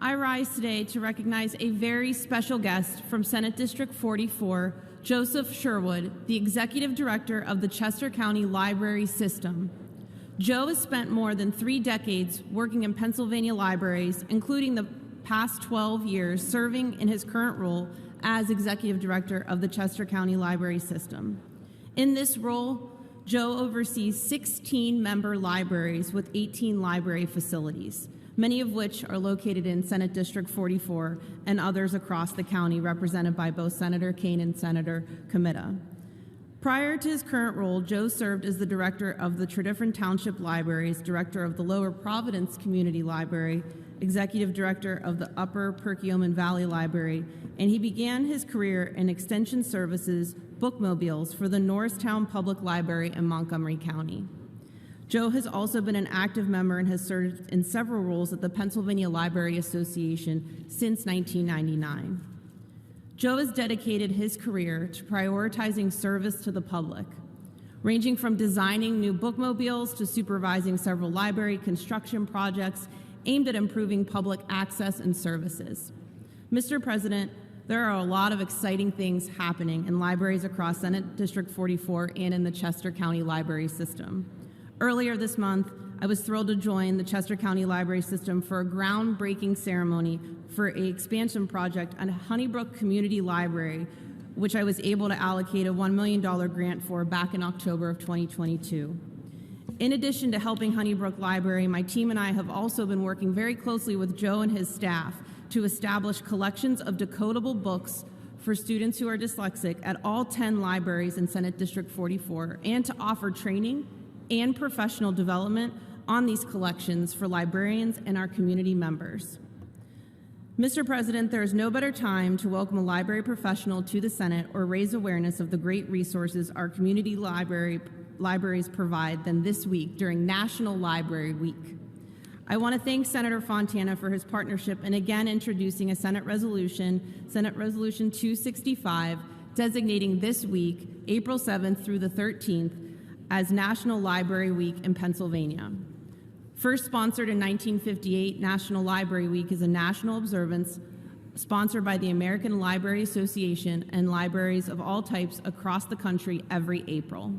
I rise today to recognize a very special guest from Senate District 44, Joseph Sherwood, the Executive Director of the Chester County Library System. Joe has spent more than 3 decades working in Pennsylvania libraries, including the past 12 years serving in his current role as Executive Director of the Chester County Library System. In this role, Joe oversees 16 member libraries with 18 library facilities, many of which are located in Senate District 44 and others across the county, represented by both Senator Kane and Senator Comita. Prior to his current role, Joe served as the director of the Tredyffrin Township Libraries, director of the Lower Providence Community Library, executive director of the Upper Perkiomen Valley Library, and he began his career in extension services bookmobiles for the Norristown Public Library in Montgomery County. Joe has also been an active member and has served in several roles at the Pennsylvania Library Association since 1999. Joe has dedicated his career to prioritizing service to the public, ranging from designing new bookmobiles to supervising several library construction projects aimed at improving public access and services. Mr. President, there are a lot of exciting things happening in libraries across Senate District 44 and in the Chester County Library System. Earlier this month, I was thrilled to join the Chester County Library System for a groundbreaking ceremony for an expansion project on Honeybrook Community Library, which I was able to allocate a $1 million grant for back in October of 2022. In addition to helping Honeybrook Library, my team and I have also been working very closely with Joe and his staff to establish collections of decodable books for students who are dyslexic at all 10 libraries in Senate District 44, and to offer training and professional development on these collections for librarians and our community members. Mr. President, there is no better time to welcome a library professional to the Senate or raise awareness of the great resources our community libraries provide than this week during National Library Week. I want to thank Senator Fontana for his partnership in again introducing a Senate Resolution 265, designating this week, April 7th through the 13th, as National Library Week in Pennsylvania. First sponsored in 1958, National Library Week is a national observance sponsored by the American Library Association and libraries of all types across the country every April.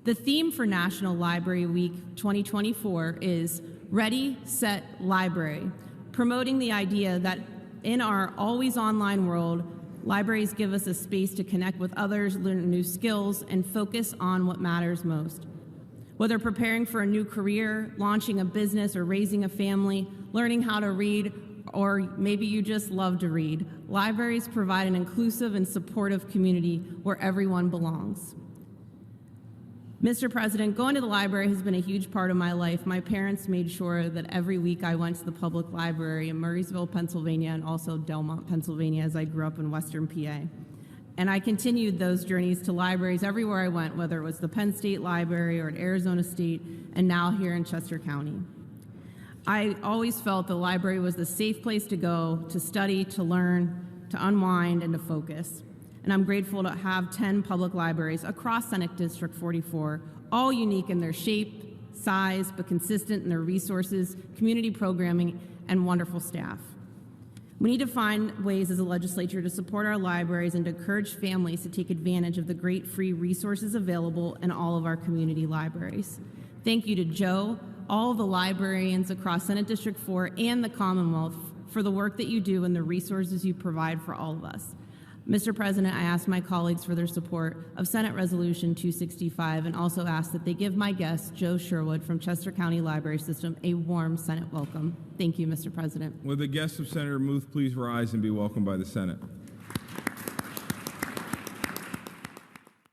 The theme for National Library Week 2024 is Ready, Set, Library, promoting the idea that in our always online world, libraries give us a space to connect with others, learn new skills, and focus on what matters most. Whether preparing for a new career, launching a business, or raising a family, learning how to read, or maybe you just love to read, libraries provide an inclusive and supportive community where everyone belongs. Mr. President, going to the library has been a huge part of my life. My parents made sure that every week I went to the public library in Murraysville, Pennsylvania, and also Delmont, Pennsylvania, as I grew up in Western PA. And I continued those journeys to libraries everywhere I went, whether it was the Penn State Library or at Arizona State, and now here in Chester County. I always felt the library was the safe place to go, to study, to learn, to unwind, and to focus. And I'm grateful to have 10 public libraries across Senate District 44, all unique in their shape, size, but consistent in their resources, community programming, and wonderful staff. We need to find ways as a legislature to support our libraries and to encourage families to take advantage of the great free resources available in all of our community libraries. Thank you to Joe, all the librarians across Senate District 4 and the Commonwealth for the work that you do and the resources you provide for all of us. Mr. President, I ask my colleagues for their support of Senate Resolution 265 and also ask that they give my guest, Joe Sherwood from Chester County Library System, a warm Senate welcome. Thank you, Mr. President. Will the guests of Senator Muth please rise and be welcomed by the Senate?